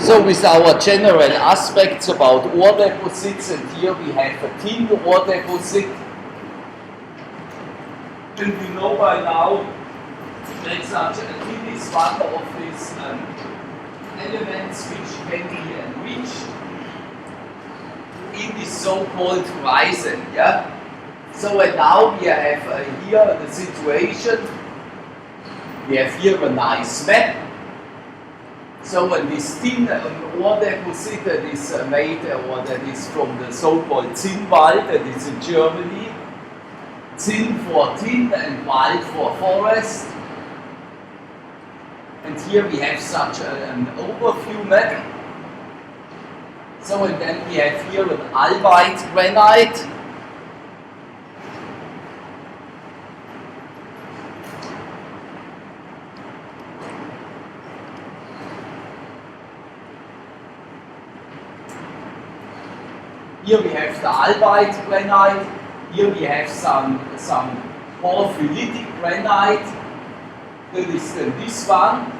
So with our general aspects about ore deposits, and here we have a tin ore deposit. And we know by now that such a tin is one of these elements which can be enriched in this so-called horizon. Yeah? So and now we have here the situation. We have here a nice map. So when this tin ore deposit that is made, or that is from the so-called Zinnwald, that is in Germany, Zinn for tin and Wald for forest. And here we have such an overview map. So and then we have here an albite granite. Here we have the albite granite. Here we have some porphyritic granite. That is this one.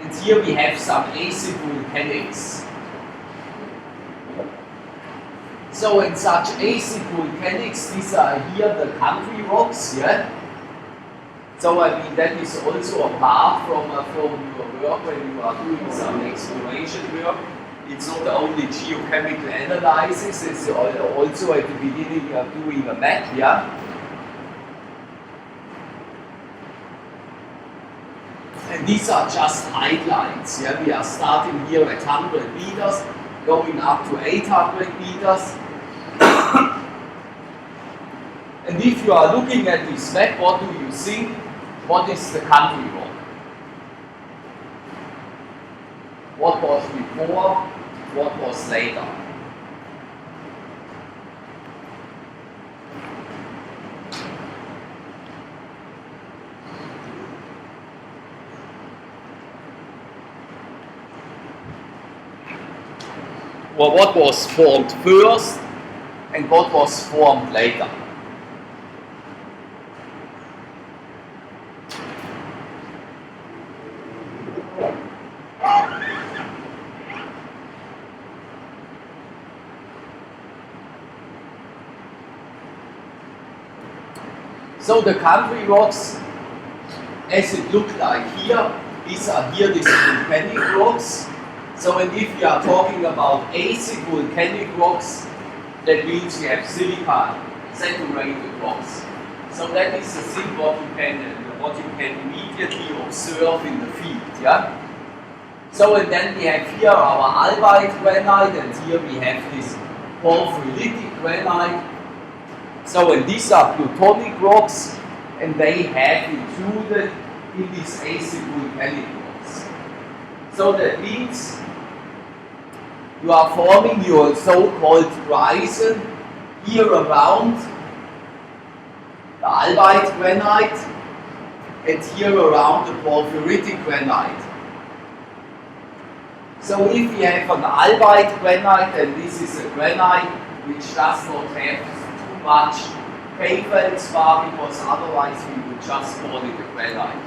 And here we have some acid volcanics. So in such acid volcanics, these are here the country rocks, yeah. So I mean that is also a part from your work when you are doing some exploration work. It's not only geochemical analysis, it's also at the beginning of doing a map, yeah? And these are just heightlines, yeah? We are starting here at 100 meters, going up to 800 meters. And if you are looking at this map, what do you think? What is the country rock? What was before? What was later? Well, what was formed first and what was formed later? So the country rocks, as it looked like here, these are here these volcanic rocks. So and if we are talking about acid volcanic rocks, that means we have silica saturated rocks. So that is the thing what you can immediately observe in the field. Yeah. So and then we have here our albite granite, and here we have this porphyritic granite. So and these are plutonic rocks, and they have included in these acid volcanic rocks. So that means you are forming your so-called horizon here around the albite granite and here around the porphyritic granite. So if we have an albite granite, and this is a granite which does not have much feldspar, because otherwise we would just call it a granite.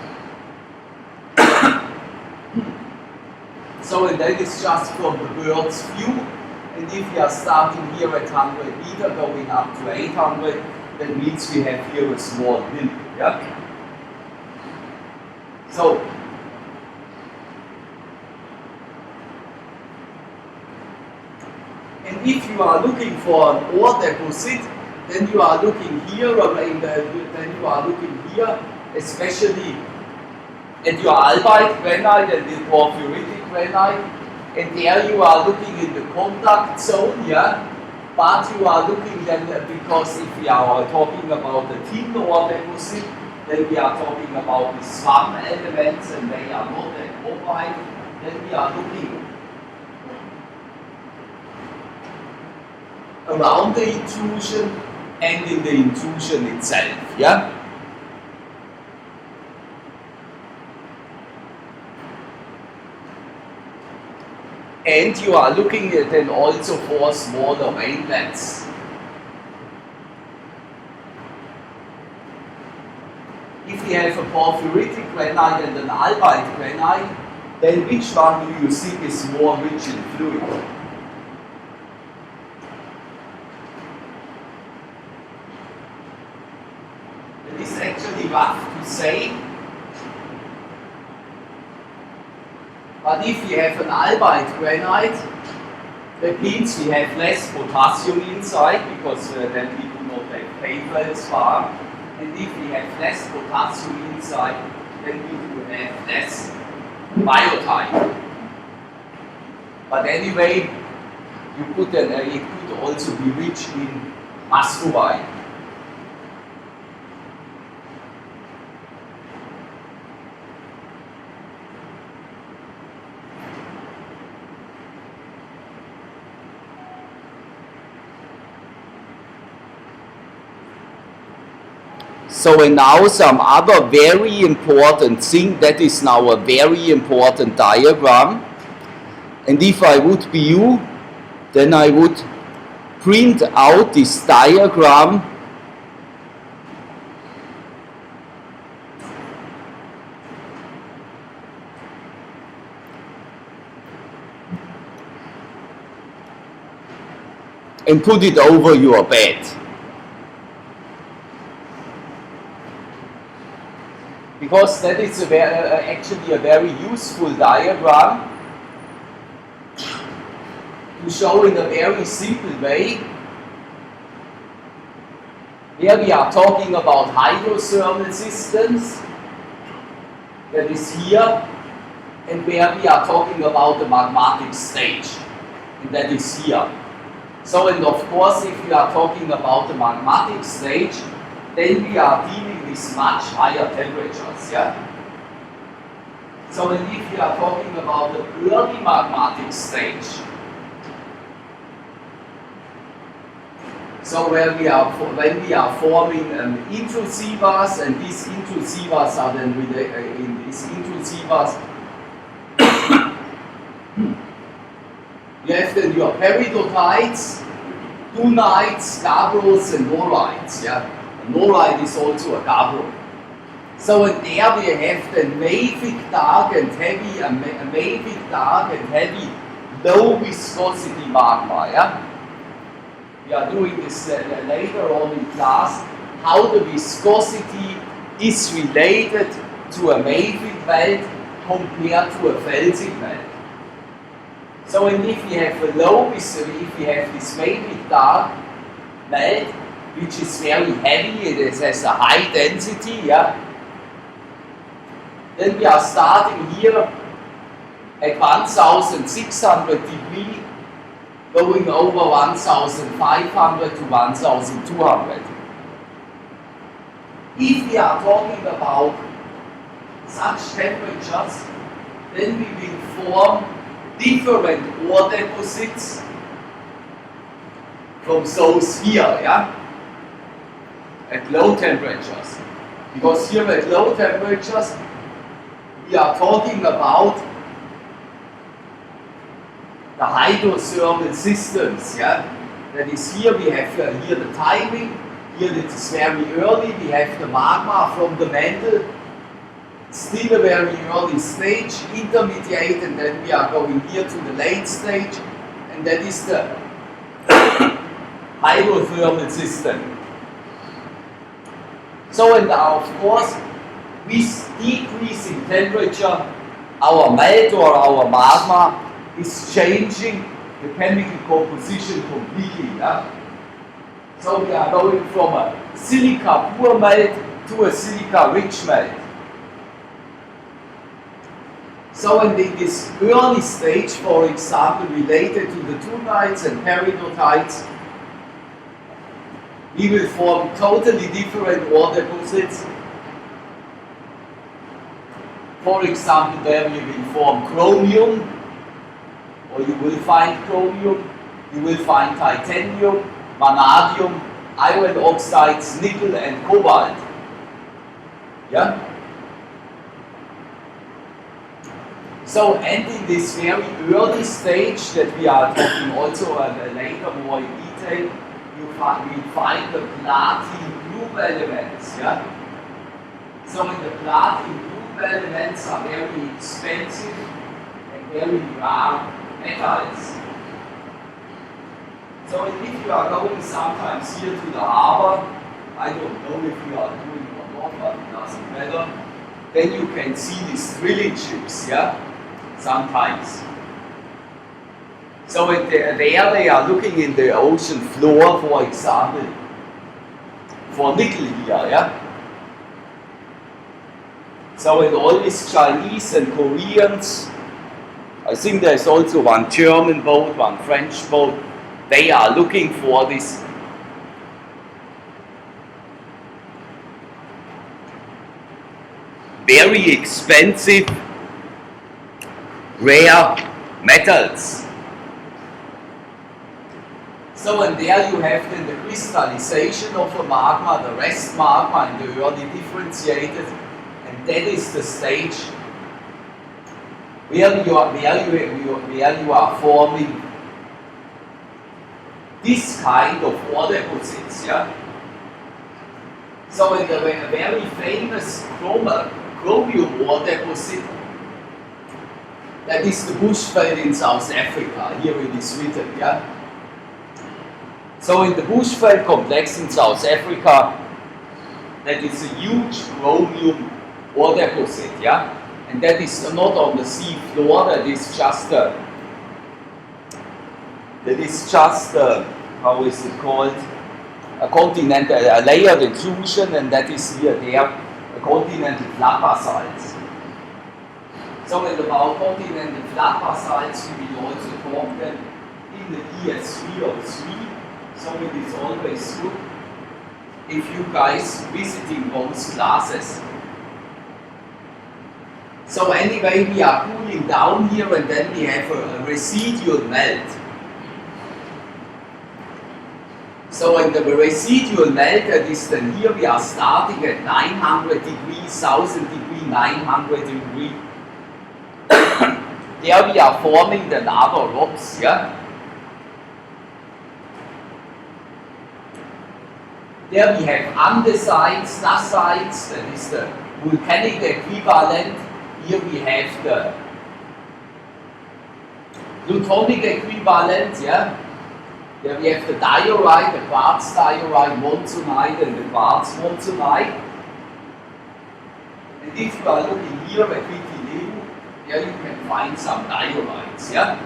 So and that is just from the bird's view. And if we are starting here at 100 meters, going up to 800, that means we have here a small hill. Yeah? So and if you are looking for an ore deposit, then you are looking here, especially at your albite granite and the porphyritic granite, and there you are looking in the contact zone, yeah. But you are looking then, because if we are talking about the tin ore deposit, then we are talking about the swam elements, and they are not that mobile. Then we are looking around the intrusion and in the intrusion itself, yeah? And you are looking at then also for smaller mainlands. If we have a porphyritic granite and an albite granite, then which one do you think is more rich in fluid? It is actually rough to say, but if we have an albite granite, that means we have less potassium inside, because then we do not have feldspar. And if we have less potassium inside, then we do have less biotite. But anyway, it could also be rich in muscovite. So and now some other very important thing, that is now a very important diagram. And if I would be you, then I would print out this diagram and put it over your bed. Because that is actually a very useful diagram to show in a very simple way where we are talking about hydrothermal systems, that is here, and where we are talking about the magmatic stage, and that is here. So, and of course, if we are talking about the magmatic stage, then we are dealing with much higher temperatures, yeah? So, and if we are talking about the early magmatic stage, so when we are forming intrusivas, and these intrusivas are then in these intrusivas, you have then your peridotites, dunites, gabbros, and norites, yeah? Norite is also a gabbro. So in there we have the mafic dark and heavy, mafic dark and heavy, low viscosity magma. Yeah? We are doing this later on in class, how the viscosity is related to a mafic belt compared to a felsic belt. So and if we have a low viscosity, if we have this mafic dark belt, which is very heavy, it has a high density, yeah? Then we are starting here at 1600 degrees, going over 1500 to 1200. If we are talking about such temperatures, then we will form different ore deposits from those here, yeah? At low temperatures. Because here at low temperatures, we are talking about the hydrothermal systems, yeah? That is, here we have here the timing, here it is very early, we have the magma from the mantle, still a very early stage, intermediate, and then we are going here to the late stage, and that is the hydrothermal system. So, and of course, with decreasing temperature, our melt or our magma is changing the chemical composition completely. Yeah? So we are going from a silica poor melt to a silica rich melt. So in this early stage, for example, related to the dunites and peridotites, we will form totally different ore deposits. For example, there we will form chromium, or you will find chromium, you will find titanium, vanadium, iron oxides, nickel and cobalt. Yeah? So, and in this very early stage that we are talking also later more in detail, we find the platinum group elements. Yeah? So, in the platinum group elements are very expensive very rare metals. So if you are going sometimes here to the harbor, I don't know if you are doing or not, but it doesn't matter, then you can see these drilling ships, yeah, sometimes. So there they are looking in the ocean floor, for example, for nickel here, yeah. So in all these Chinese and Koreans, I think there's also one German boat, one French boat, they are looking for this very expensive, rare metals. So and there you have then the crystallization of a magma, the rest magma and the early differentiated, and that is the stage where you are forming this kind of ore deposits, yeah. So in the very famous chromium ore deposit, that is the Bushveld in South Africa, here it is written, yeah. So in the Bushveld complex in South Africa, that is a huge chromium ore deposit, yeah. And that is not on the sea floor, that is just how is it called? A continental, a layered intrusion, and that is here, there, a continental flat basalts. So about continental flat basalts, we will also talk then in the ES301. So it is always good if you guys visiting both classes. So anyway, we are cooling down here, and then we have a residual melt. So in the residual melt, that is then here we are starting at 900 degrees, 1000 degrees, 900 degrees. There we are forming the other rocks, yeah. There we have andesites, dacite, that is the volcanic equivalent. Here we have the plutonic equivalent, yeah. There we have the diorite, the quartz diorite, monzonite, and the quartz monzonite. And if you are looking here at Wikilevu, there you can find some diorites, yeah.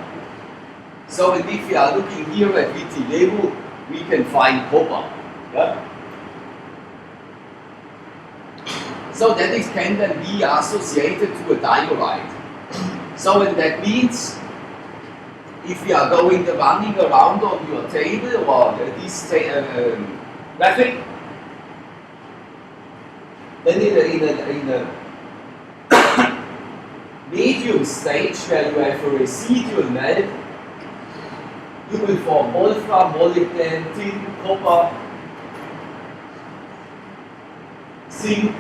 So and if you are looking here at Wikilevu, we can find copper, yeah. So that is can then be associated to a diorite. So and that means if you are running around on your table or this graphic, then in a medium stage where you have a residual melt, you will form wolfram, molybdenum, tin, copper, zinc,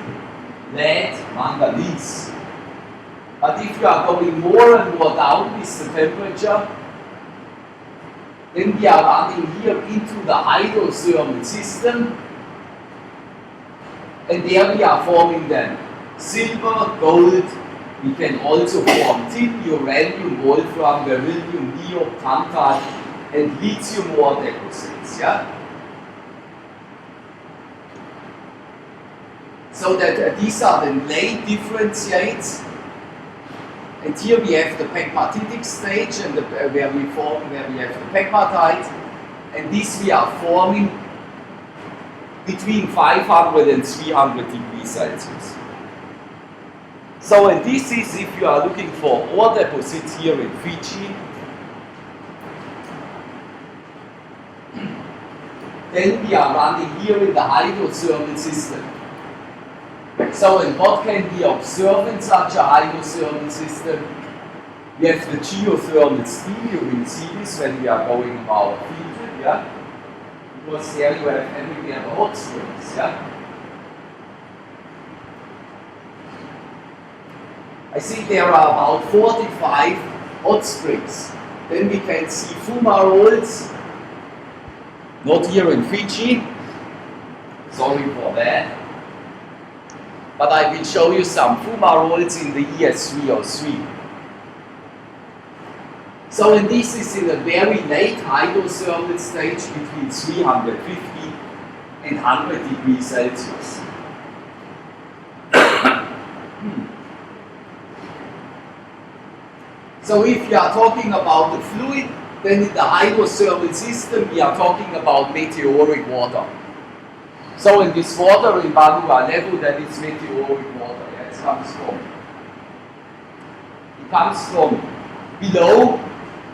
lead, manganese. But if you are going more and more down with the temperature, then we are running here into the hydrothermal system, and there we are forming then silver, gold. We can also form tin, uranium, wolfram, beryllium, niob, tantalum, and lithium ore deposits. Yeah. So that these are the late differentiates. And here we have the pegmatitic stage, and where we have the pegmatite, and this we are forming between 500 and 300 degrees Celsius. So, and this is if you are looking for ore deposits here in Fiji, then we are running here in the hydrothermal system. So, and what can we observe in such a hydrothermal system? We have the geothermal steam. You will see this when we are going about Fiji, yeah? Because there you have everywhere the hot springs, yeah? I think there are about 45 hot springs. Then we can see fumaroles, not here in Fiji, sorry for that. But I will show you some fumaroles in the ES303. So, and this is in a very late hydrothermal stage between 350 and 100 degrees Celsius. So if you are talking about the fluid, then in the hydrothermal system we are talking about meteoric water. So in this water in Vanua level, that is meteoric water. Yeah, it comes from below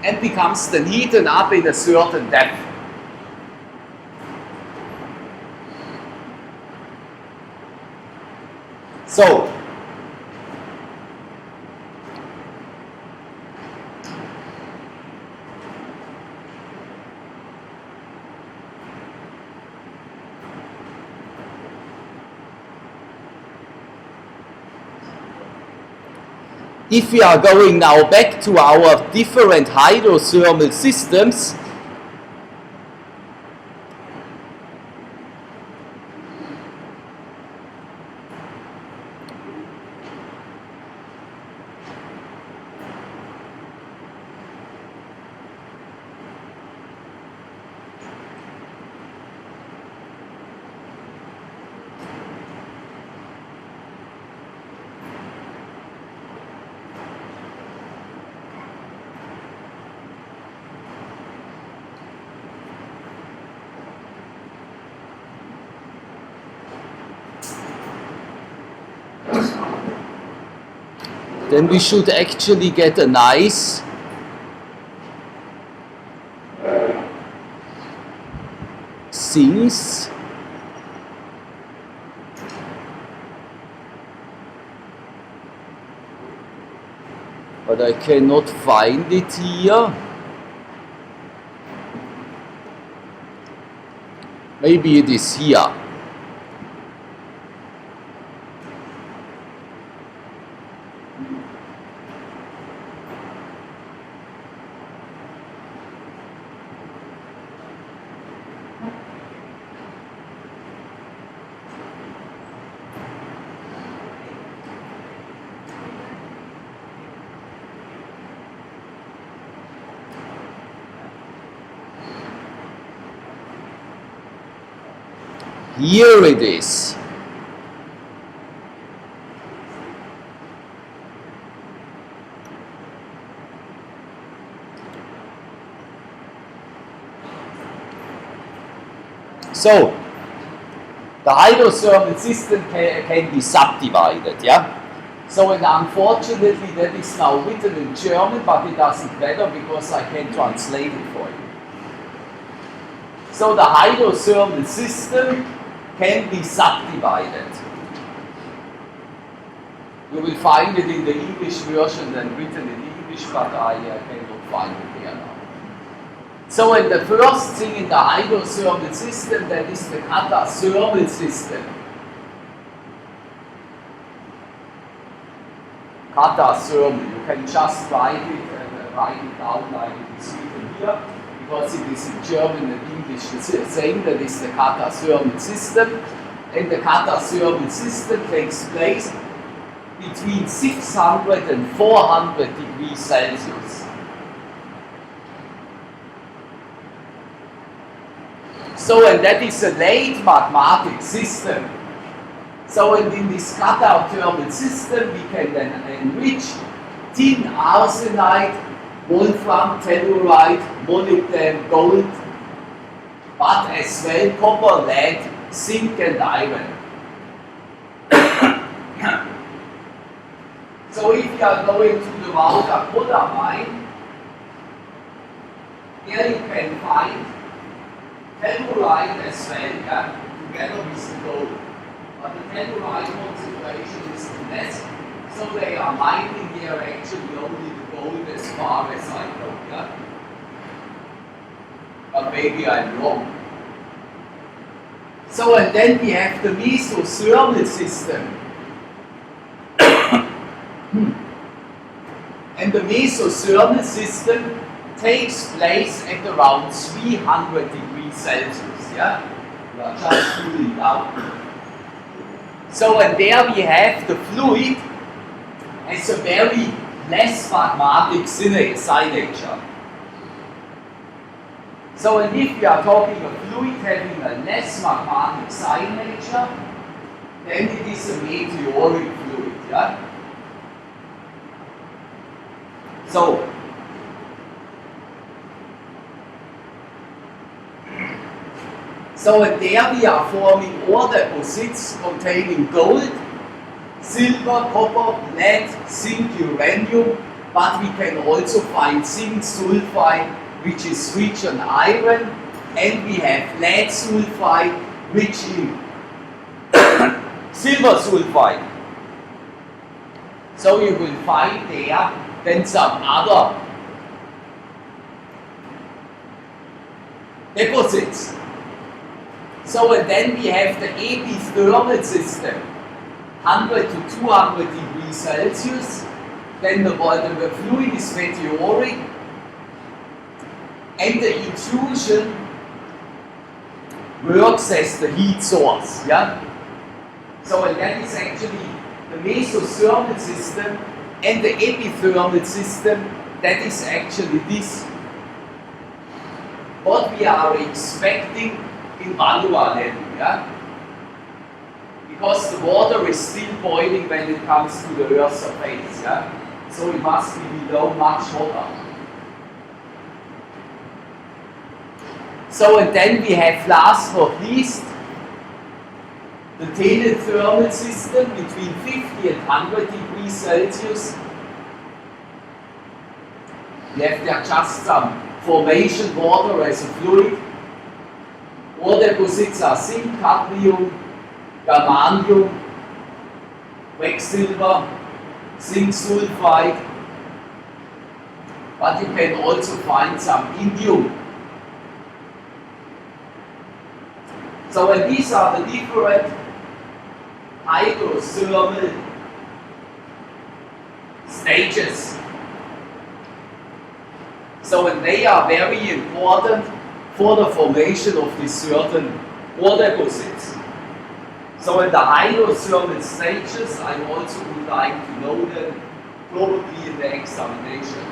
and becomes then heated up in a certain depth. So if we are going now back to our different hydrothermal systems, then we should actually get a nice things. But I cannot find it here. Maybe it is here. Here it is. So, the hydrothermal system can be subdivided, yeah? So, and unfortunately that is now written in German, but it doesn't matter because I can translate it for you. So, the hydrothermal system can be subdivided. You will find it in the English version and written in English, but I cannot find it here now. So, and the first thing in the hydrothermal system, that is the katathermal system. Katathermal, you can just write it down like it is written here, because it is in German and English the same. That is the katathermal system, and the katathermal system takes place between 600 and 400 degrees Celsius. So, and that is a late magmatic system. So, and in this katathermal system, we can then enrich tin, arsenide, wolfram, telluride, molybdenum, gold, but as well copper, lead, zinc, and iron. So, if you are going to the Wauta mine, there you can find telluride as well, yeah, together with the gold. But the telluride concentration is less, so they are mining here actually only the gold as far as I know, yeah. But maybe I'm wrong. So, and then we have the mesothermal system. And the mesothermal system takes place at around 300 degrees Celsius, yeah? We are just cooling down. So, and there we have the fluid as a very less magmatic signature. So, and if we are talking a fluid having a less magmatic sign nature, then it is a meteoric fluid, yeah? So, and there we are forming ore deposits containing gold, silver, copper, lead, zinc, uranium, but we can also find zinc sulfide, which is rich in iron, and we have lead sulfide, rich in silver sulfide. So you will find there then some other deposits. So and then we have the epithermal system, 100 to 200 degrees Celsius. Then the fluid is meteoric, and the intrusion works as the heat source. Yeah. So and that is actually the mesothermal system, and the epithermal system. That is actually this. What we are expecting in Vanua level, yeah? Because the water is still boiling when it comes to the Earth's surface, yeah? So it must be below much hotter. So and then we have last but not least the telethermal system between 50 and 100 degrees Celsius. We have there just some formation water as a fluid. Ore deposits are zinc, cadmium, germanium, quecksilver, zinc sulfide, but you can also find some indium. So and these are the different hydrothermal stages. So and they are very important for the formation of these certain ore deposits. So in the hydrothermal stages, I also would like to know them probably in the examination.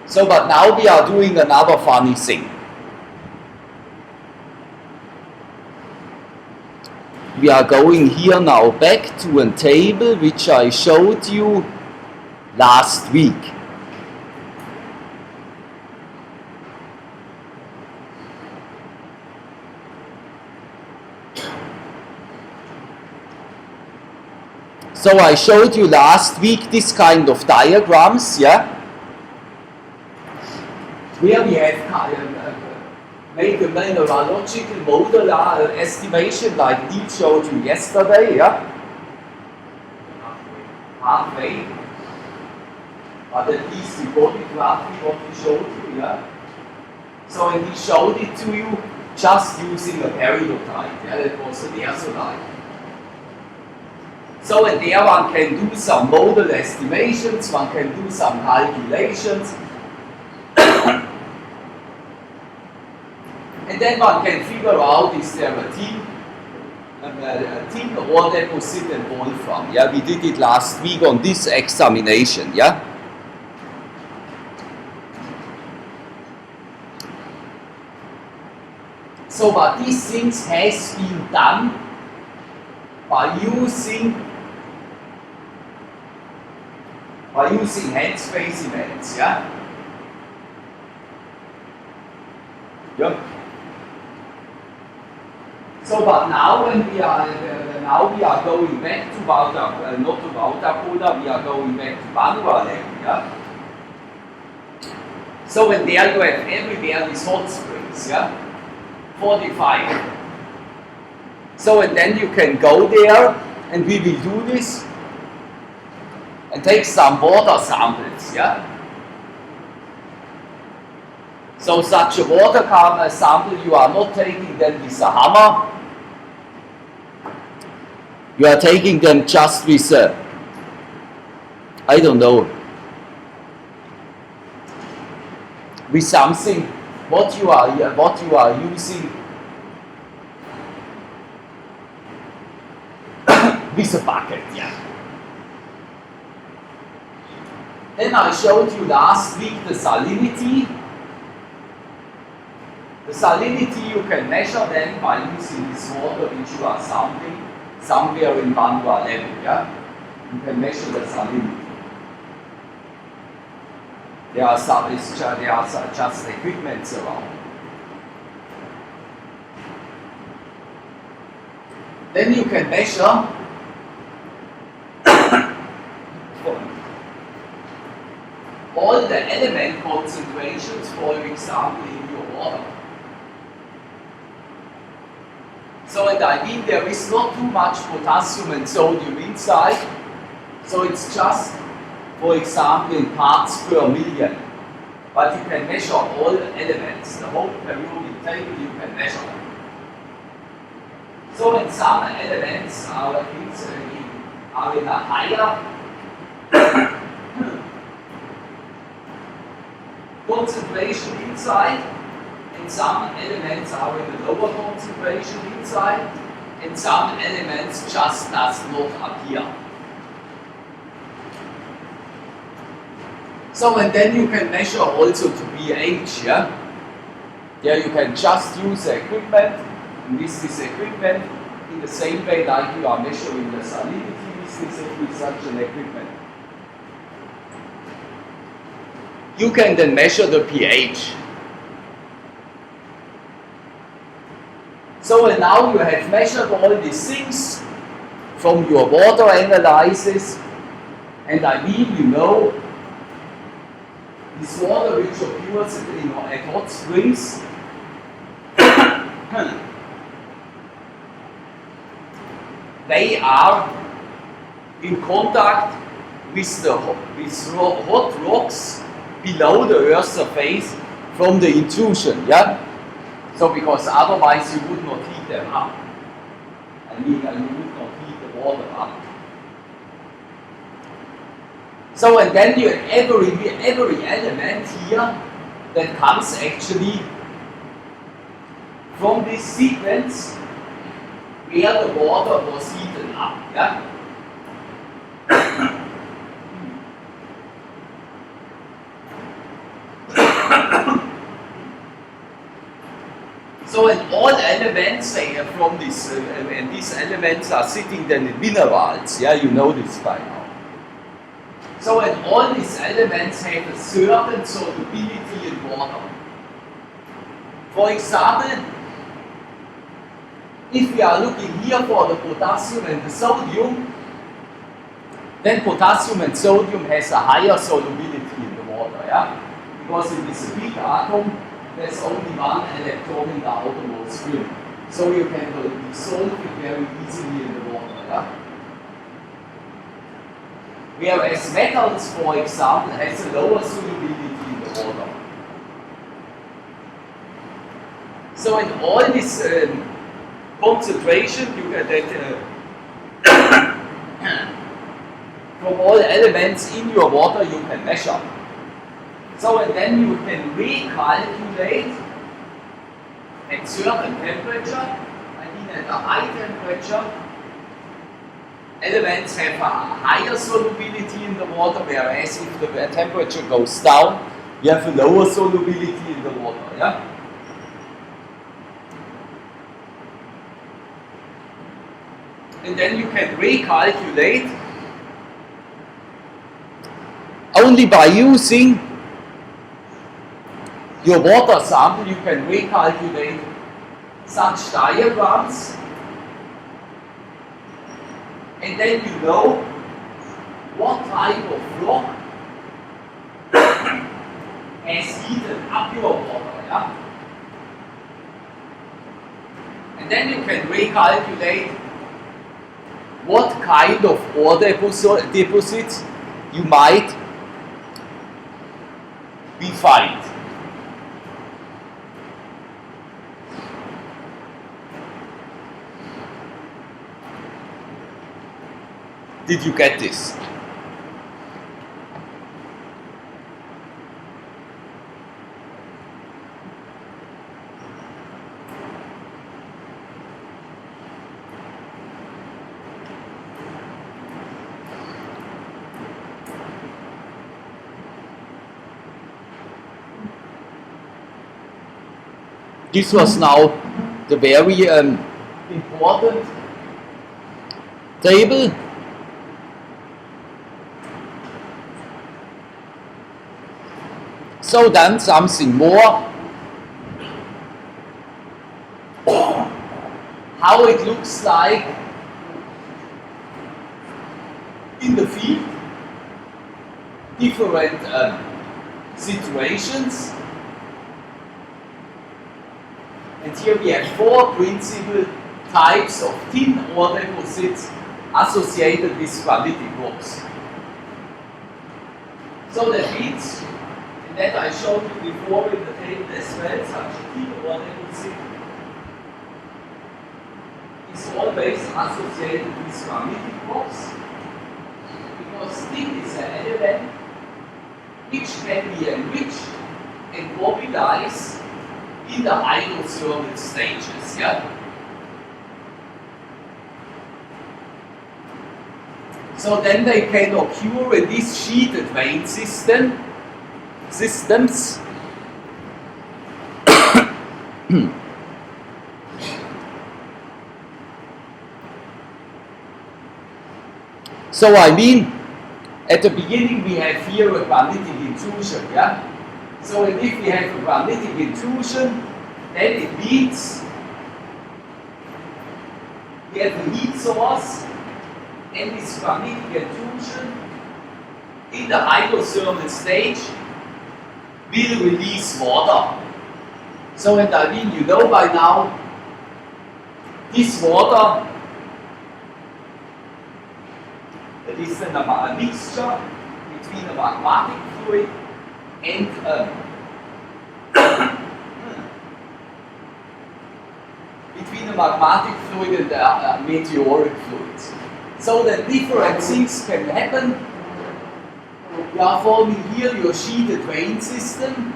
So but now we are doing another funny thing. We are going here now back to a table which I showed you last week. So I showed you last week this kind of diagrams, yeah, where we have make a mineralogical model estimation like Neil showed you yesterday, yeah? Halfway. But at least you got it roughly what he showed you, yeah? So and he showed it to you just using a peridotite, yeah? That was an airsolite. So and there one can do some model estimations, one can do some calculations. And then one can figure out is there a tin ore deposit and wolfram. Yeah, we did it last week on this examination. Yeah. So, but these things has been done by using headspace events. Yeah. Yep. So, but now when we are going back to not to Vautapola, we are going back to Vanua level, yeah. So, when there you have everywhere these hot springs, yeah, 45. So, and then you can go there, and we will do this, and take some water samples, yeah. So, such a water sample you are not taking them with a hammer. You are taking them just with I don't know, with something what you are using with a bucket, yeah. Then I showed you last week the salinity. The salinity you can measure then by using this water which you are sampling somewhere in Bandra level. Yeah? You can measure the salinity. There are just equipments around. Then you can measure all the element concentrations, for example, in your water. So, and I mean there is not too much potassium and sodium inside, so it's just, for example, in parts per million. But you can measure all the elements, the whole periodic table you can measure them. So, in some elements are in a higher concentration inside, and some elements are in a lower concentration inside, and some elements just does not appear. So, and then you can measure also to pH, yeah? Yeah, you can just use the equipment, and with this equipment, in the same way like you are measuring the salinity with such an equipment. You can then measure the pH. So, and now you have measured all these things from your water analysis, and I mean, you know, this water which occurs at hot springs they are in contact with the hot rocks below the Earth's surface from the intrusion, yeah? So, because otherwise you would not heat them up. I mean, you would not heat the water up. So, and then you have every element here that comes actually from this sequence where the water was heated up, yeah? So, and all elements from this, and these elements are sitting then in minerals, yeah, you know this by now. So, and all these elements have a certain solubility in water. For example, if we are looking here for the potassium and the sodium, then potassium and sodium has a higher solubility in the water, yeah? Because in this big atom, there's only one electron in the outermost ring. So you can dissolve it very easily in the water, yeah? Whereas metals, for example, has a lower solubility in the water. So in all this concentration, you get that from all elements in your water you can measure. So, and then you can recalculate at certain temperature, I mean at a high temperature, elements have a higher solubility in the water, whereas if the temperature goes down, you have a lower solubility in the water, yeah? And then you can recalculate only by using your water sample, you can recalculate such diagrams, and then you know what type of rock has heated up your water, yeah? And then you can recalculate what kind of ore deposits you might be find. Did you get this? This was now the very important table. So then something more. How it looks like in the field, different situations. And here we have four principal types of thin ore deposits associated with granitic rocks. So that means, and that I showed you before in the table as well, such a thin ore deposit is always associated with granitic rocks, because thin is an element which can be enriched and mobilized in the hydrothermal stages. Yeah? So then they can occur in these sheeted vein systems. So I mean, at the beginning we have here a granitic intrusion, yeah? So if we have a granitic intrusion, then it means we have a heat source, and this granitic intrusion in the hydrothermal stage will release water. So, and I mean, you know by now, this water, it is a mixture between a magmatic fluid and between a magmatic fluid and a meteoric fluid. So that different things can happen. You are forming here your sheeted vein system.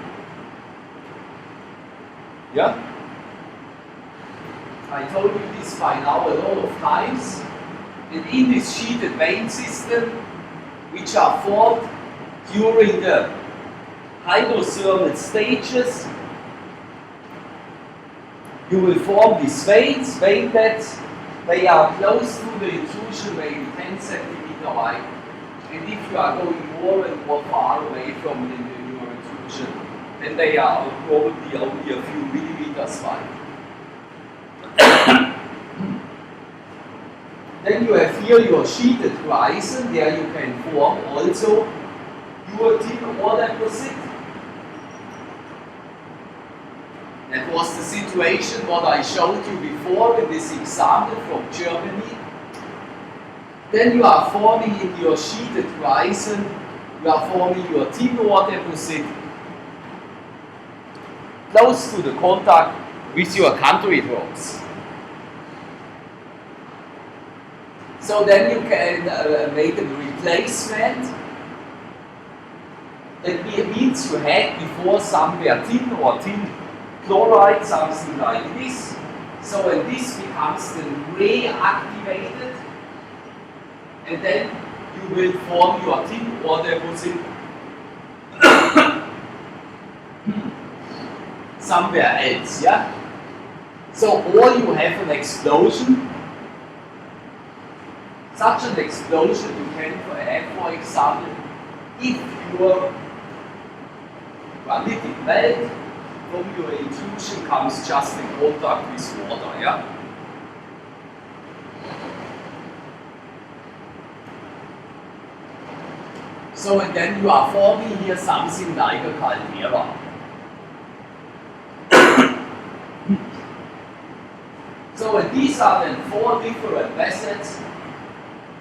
Yeah? I told you this by now a lot of times. And in this sheeted vein system, which are formed during the hydrothermal stages, you will form these veins, vein beds. They are close to the intrusion, maybe 10 centimeter wide. And if you are going more and more far away from your intrusion, then they are probably only a few millimeters wide. Then you have here your sheeted horizon. There you can form also your thin ore deposit. That was the situation what I showed you before in this example from Germany. Then you are forming in your sheeted horizon, you are forming your thin ore deposit close to the contact with your conduit rocks. So then you can make a replacement. That means you had before somewhere tin or tin chloride, something like this. So when this becomes then reactivated, and then you will form your tin ore deposit somewhere else, yeah? So, or you have an explosion. Such an explosion you can have, for example, if your granitic belt from your intrusion comes just in contact with water, yeah? So, and then you are forming here something like a caldera. So, and these are then four different methods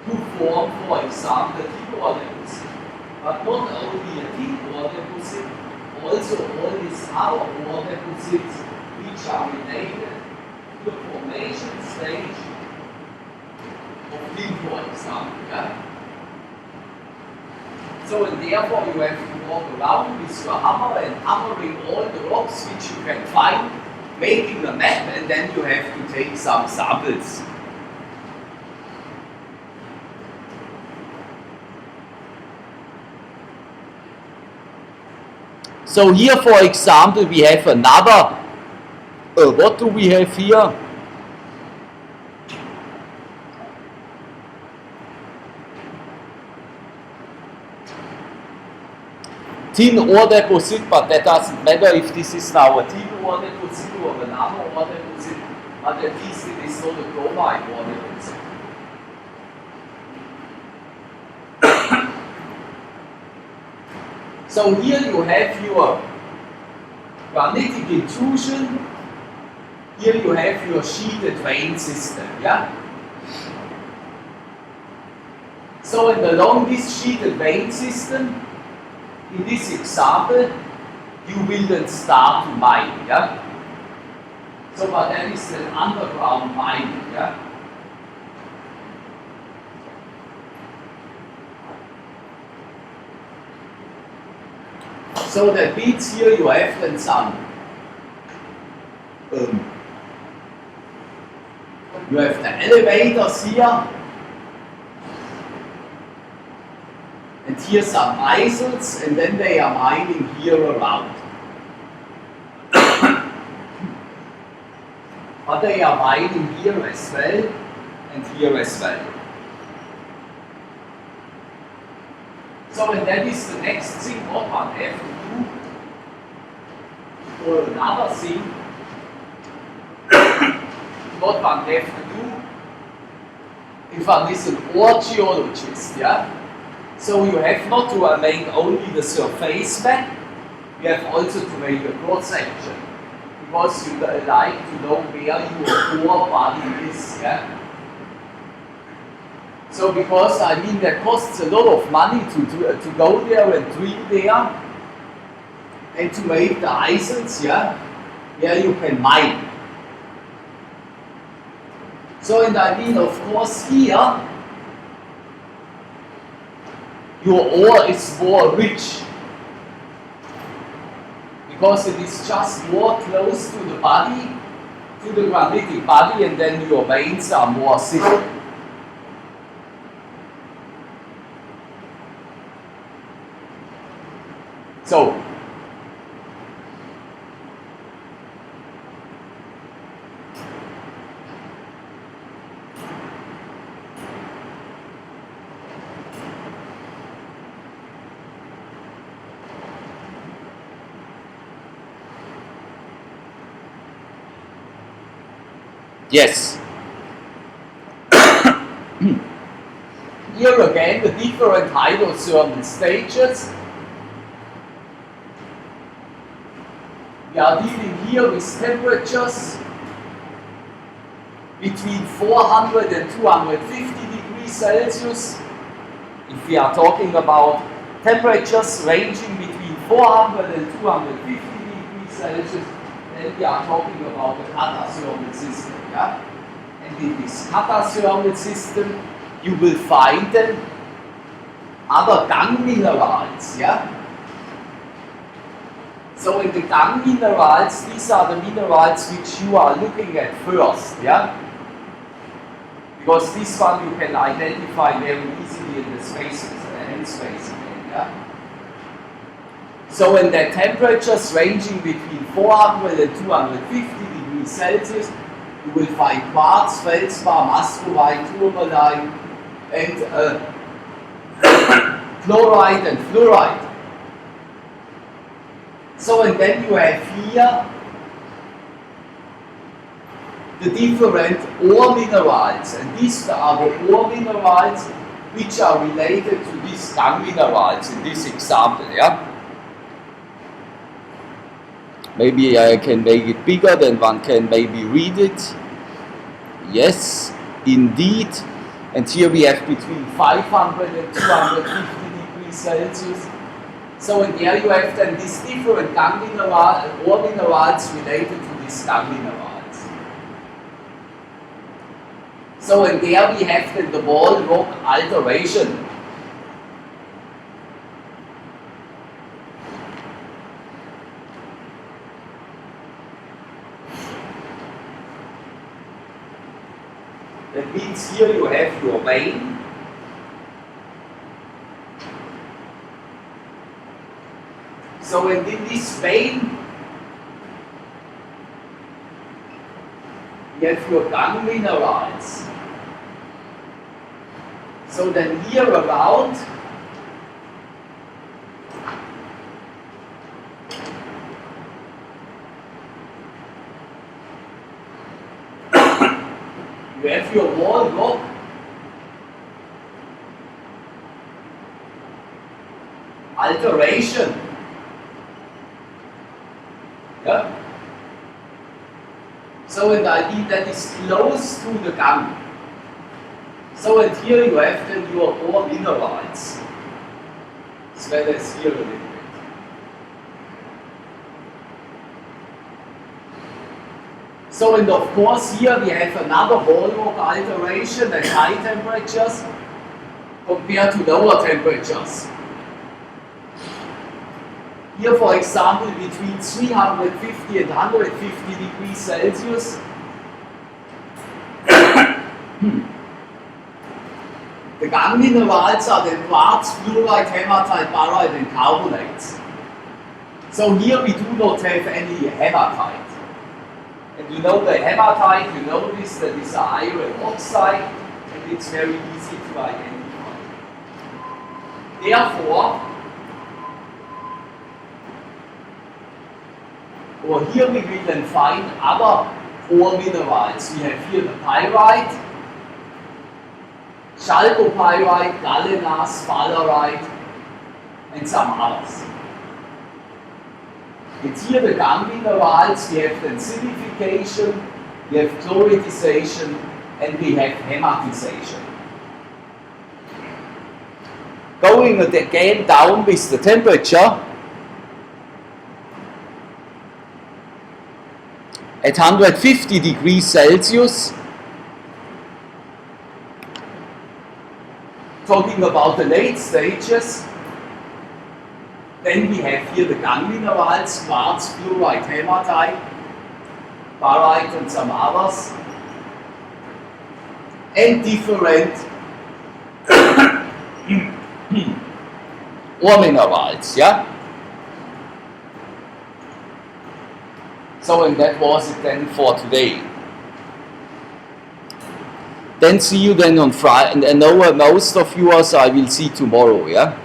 to form, for example, a tin ore deposit. But not only a tin ore deposit, also all these other ore deposits which are related to the formation stage of tin, for example. Yeah? So, and therefore you have to walk around with your hammer and hammering all the rocks which you can find, making a map, and then you have to take some samples. So here, for example, we have another What do we have here? Thin ore deposit, but that doesn't matter if this is now a thin ore deposit or a nano ore deposit, but at least it is not a chromite ore deposit. So here you have your granitic intrusion, here you have your sheeted vein system, yeah? So and along this sheeted vein system, in this example, you will then start to mine, yeah? So but that is an underground mining, yeah? So that means here you have then some you have the elevators here, and here some isles, and then they are mining here around. But they are mining here as well, and here as well. So and that is the next thing what one have to do, or another thing what one have to do if one is an ore geologist, yeah? So you have not to make only the surface map, you have also to make a cross section, because you like to know where your ore body is, yeah? So because I mean that costs a lot of money to go there and drill there and to make the islands, yeah, where you can mine. So and I mean of course here your ore is more rich because it is just more close to the body, to the granitic body, and then your veins are more thick. So, yes. Here again, the different hydrothermal stages. We are dealing here with temperatures between 400 and 250 degrees Celsius. If we are talking about temperatures ranging between 400 and 250 degrees Celsius, then we are talking about the catathermal system. Yeah? And in this catathermal system, you will find then other gangue minerals. Yeah? So in the gangue minerals, these are the minerals which you are looking at first, yeah? Because this one you can identify very easily in the spaces, the end space again, yeah? So in the temperatures ranging between 400 and 250 degrees Celsius, you will find quartz, feldspar, muscovite, tourmaline, and chlorite and fluorite. So and then you have here the different ore minerals, and these are the ore minerals which are related to these gangue minerals in this example, yeah? Maybe I can make it bigger, then one can maybe read it. Yes, indeed. And here we have between 500 and 250 degrees Celsius. So in there you have then these different gangue minerals, ore minerals related to these gangue minerals. So in there we have then the wall rock alteration. That means here you have your vein. So and in this vein have your gang minerals. So then here around you have your wall rock. Alteration. Yeah. So and ID that is close to the gang. So and here you have then your ore minerals. As well as here a little bit. So and of course here we have another wall rock alteration at high temperatures compared to lower temperatures. Here, for example, between 350 and 150 degrees Celsius, the gang minerals are the quartz, fluorite, hematite, barite, and carbonates. So here we do not have any hematite. And you know the hematite, you notice that is an iron oxide, and it's very easy to identify. Therefore, over here we will then find other ore minerals. We have here the pyrite, chalcopyrite, galena, sphalerite, and some others. It's here the gang minerals. We have then silification, we have chloridization, and we have hematization. Going again down with the temperature, at 150 degrees Celsius, talking about the late stages, then we have here the gang minerals, quartz, fluorite, hematite, barite, and some others, and different ore minerals, yeah? So, and that was it then for today. Then see you then on Friday, and I know most of you I will see tomorrow, yeah?